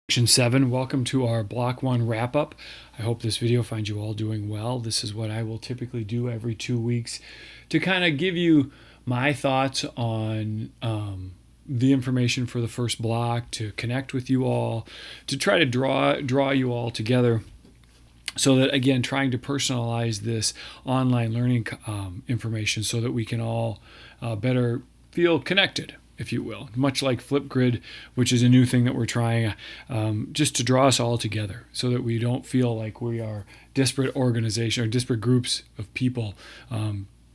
Section 7, welcome to our Block 1 wrap-up. I hope this video finds you all doing well. This is what I will typically do every 2 weeks to kind of give you my thoughts on the information for the first block, to connect with you all, to try to draw you all together so that, again, trying to personalize this online learning information so that we can all better feel connected, if you will, much like Flipgrid, which is a new thing that we're trying, just to draw us all together so that we don't feel like we are disparate organization or disparate groups of people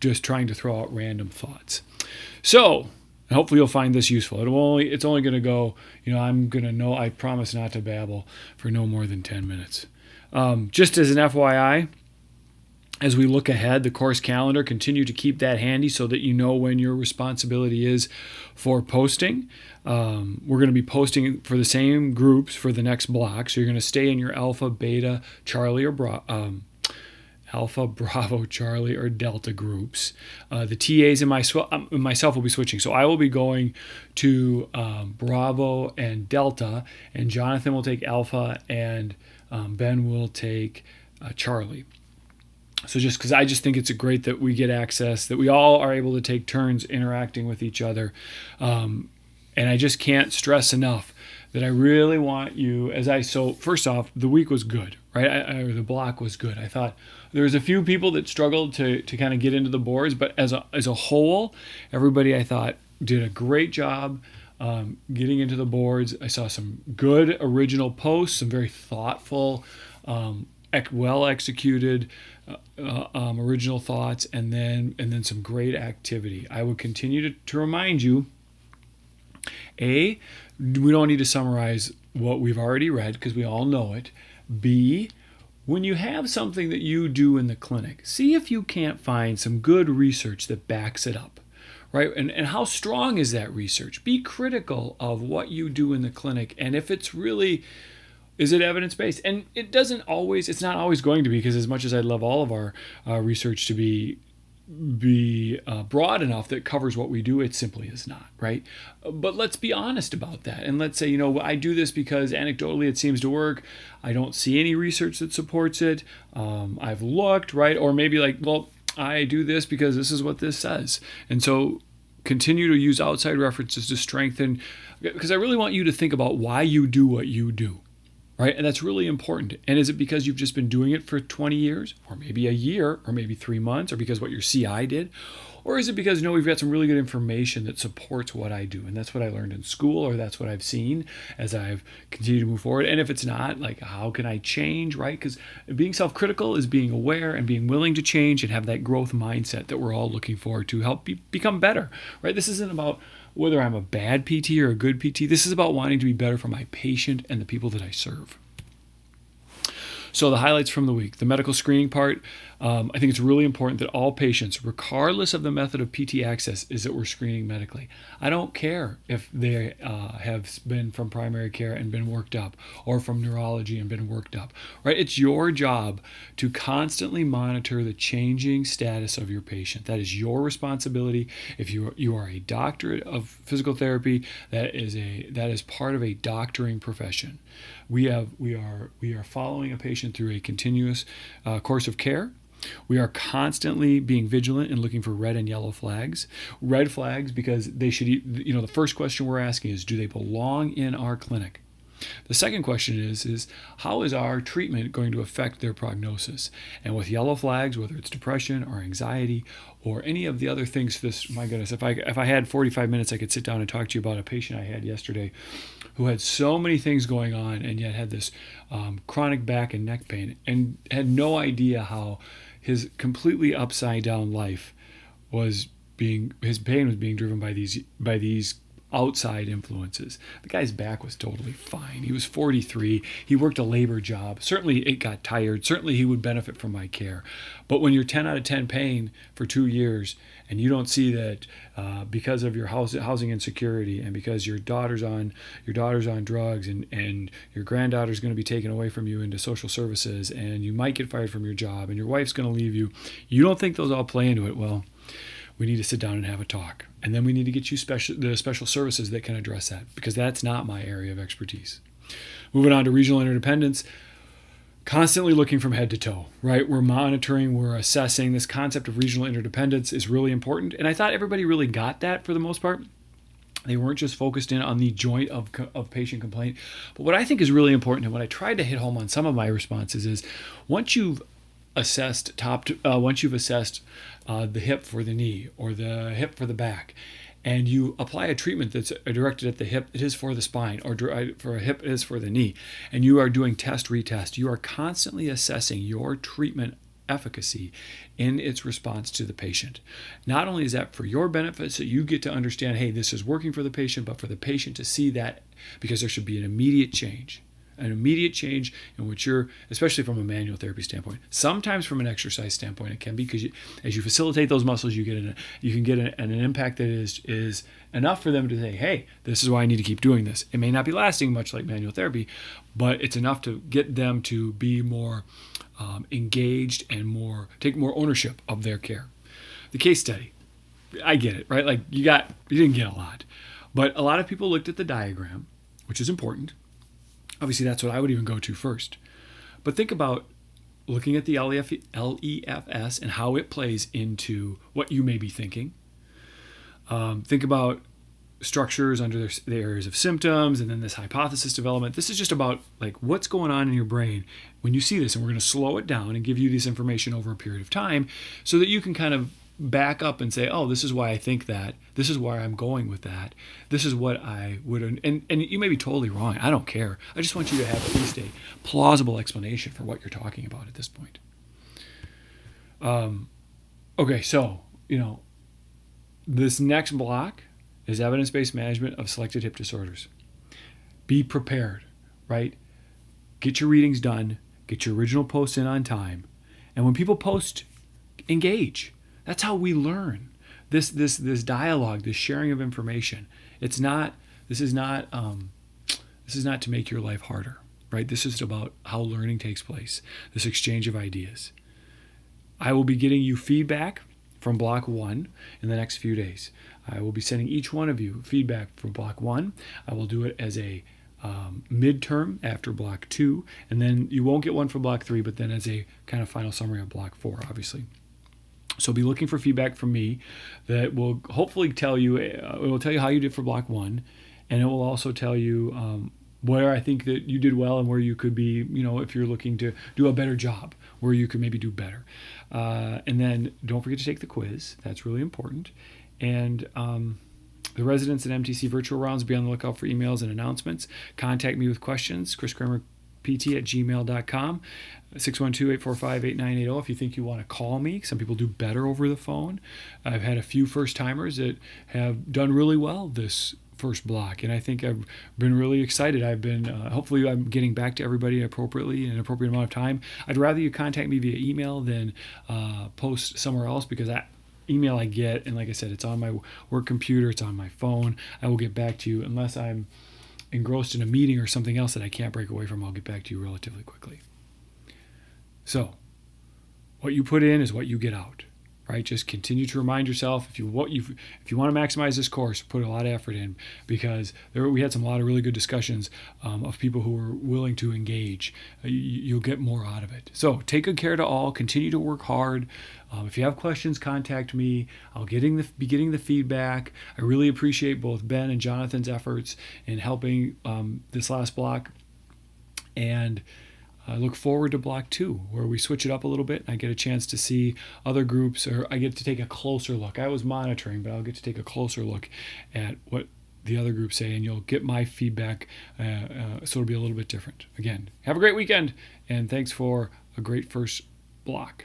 just trying to throw out random thoughts. So hopefully you'll find this useful. It's only going to go, I promise not to babble for no more than 10 minutes. Just as an FYI, as we look ahead, the course calendar, continue to keep that handy so that you know when your responsibility is for posting. We're going to be posting for the same groups for the next block. So you're going to stay in your Alpha, Beta, Charlie, or Alpha, Bravo, Charlie, or Delta groups. The TAs and myself will be switching. So I will be going to Bravo and Delta, and Jonathan will take Alpha, and Ben will take Charlie. So just because I just think it's great that we get access, that we all are able to take turns interacting with each other. And I just can't stress enough that I really want you, so first off, the week was good, right? The block was good. I thought there was a few people that struggled to kind of get into the boards, but as a whole, everybody I thought did a great job getting into the boards. I saw some good original posts, some very thoughtful, well executed original thoughts, and then some great activity. I would continue to remind you, A, we don't need to summarize what we've already read because we all know it. B, when you have something that you do in the clinic, see if you can't find some good research that backs it up, right? And how strong is that research? Be critical of what you do in the clinic, and if it's really, is it evidence-based? And it's not always going to be, because as much as I'd love all of our research to be broad enough that covers what we do, it simply is not, right? But let's be honest about that. And let's say, I do this because anecdotally it seems to work. I don't see any research that supports it. I've looked, right? Or maybe I do this because this is what this says. And so continue to use outside references to strengthen, because I really want you to think about why you do what you do. Right? And that's really important. And is it because you've just been doing it for 20 years, or maybe a year, or maybe 3 months, or because what your CI did? Or is it because, we've got some really good information that supports what I do? And that's what I learned in school, or that's what I've seen as I've continued to move forward. And if it's not, how can I change, right? Because being self-critical is being aware and being willing to change and have that growth mindset that we're all looking for to help become better, right? This isn't about whether I'm a bad PT or a good PT. This is about wanting to be better for my patient and the people that I serve. So the highlights from the week, the medical screening part, I think it's really important that all patients, regardless of the method of PT access, is that we're screening medically. I don't care if they have been from primary care and been worked up, or from neurology and been worked up, right? It's your job to constantly monitor the changing status of your patient. That is your responsibility. If you are a doctorate of physical therapy, that is part of a doctoring profession. We are following a patient through a continuous course of care. We are constantly being vigilant and looking for red and yellow flags. Red flags because they should, the first question we're asking is, do they belong in our clinic? The second question is how is our treatment going to affect their prognosis? And with yellow flags, whether it's depression or anxiety or any of the other things, my goodness, if I had 45 minutes, I could sit down and talk to you about a patient I had yesterday who had so many things going on and yet had this chronic back and neck pain and had no idea how his completely upside down life his pain was being driven by these outside influences. The guy's back was totally fine. He was 43. He worked a labor job. Certainly it got tired. Certainly he would benefit from my care. But when you're 10 out of 10 pain for 2 years and you don't see that because of your housing insecurity and because your daughter's on drugs and your granddaughter's going to be taken away from you into social services and you might get fired from your job and your wife's going to leave you, you don't think those all play into it. Well, we need to sit down and have a talk. And then we need to get you the special services that can address that, because that's not my area of expertise. Moving on to regional interdependence, constantly looking from head to toe, right? We're monitoring, we're assessing. This concept of regional interdependence is really important. And I thought everybody really got that for the most part. They weren't just focused in on the joint of patient complaint. But what I think is really important, and what I tried to hit home on some of my responses, is once you've assessed the hip for the knee or the hip for the back, and you apply a treatment that's directed at the hip, it is for the spine, or for a hip, it is for the knee, and you are doing retest, you are constantly assessing your treatment efficacy in its response to the patient. Not only is that for your benefit, so you get to understand, hey, this is working for the patient, but for the patient to see that, because there should be an immediate change in which you're, especially from a manual therapy standpoint. Sometimes from an exercise standpoint, it can be, because as you facilitate those muscles, you can get an impact that is enough for them to say, hey, this is why I need to keep doing this. It may not be lasting much like manual therapy, but it's enough to get them to be more engaged and take more ownership of their care. The case study, I get it, right? Like you didn't get a lot, but a lot of people looked at the diagram, which is important. Obviously, that's what I would even go to first. But think about looking at the LEFS and how it plays into what you may be thinking. Think about structures under the areas of symptoms, and then this hypothesis development. This is just about like what's going on in your brain when you see this, and we're going to slow it down and give you this information over a period of time so that you can kind of back up and say, oh, this is why I think that, this is where I'm going with that, this is what I would, and you may be totally wrong, I don't care. I just want you to have at least a plausible explanation for what you're talking about at this point. Okay, so, this next block is evidence-based management of selected hip disorders. Be prepared, right? Get your readings done, get your original posts in on time, and when people post, engage. That's how we learn. This dialogue, this sharing of information. This is not to make your life harder, right? This is about how learning takes place. This exchange of ideas. I will be getting you feedback from Block 1 in the next few days. I will be sending each one of you feedback for Block 1. I will do it as a midterm after Block 2, and then you won't get one for Block 3, but then as a kind of final summary of Block 4, obviously. So be looking for feedback from me that will hopefully tell you, it will tell you how you did for Block 1, and it will also tell you where I think that you did well and where you could be, if you're looking to do a better job, where you could maybe do better. And then don't forget to take the quiz. That's really important. And the residents at MTC virtual rounds, be on the lookout for emails and announcements. Contact me with questions, chriskramerpt@gmail.com, 612-845-8980 if you think you want to call me. Some people do better over the phone. I've had a few first-timers that have done really well this first block, and I think I've been really excited. Hopefully I'm getting back to everybody appropriately in an appropriate amount of time. I'd rather you contact me via email than post somewhere else, because that email I get, and like I said, it's on my work computer, it's on my phone. I will get back to you unless I'm engrossed in a meeting or something else that I can't break away from. I'll get back to you relatively quickly. So, what you put in is what you get out, right? Just continue to remind yourself, if you want to maximize this course, put a lot of effort in, because we had a lot of really good discussions of people who were willing to engage. You'll get more out of it. So take good care to all. Continue to work hard. If you have questions, contact me. I'll be getting the feedback. I really appreciate both Ben and Jonathan's efforts in helping this last block. And I look forward to Block 2, where we switch it up a little bit. I get a chance to see other groups, or I get to take a closer look. I was monitoring, but I'll get to take a closer look at what the other groups say, and you'll get my feedback, so it'll be a little bit different. Again, have a great weekend, and thanks for a great first block.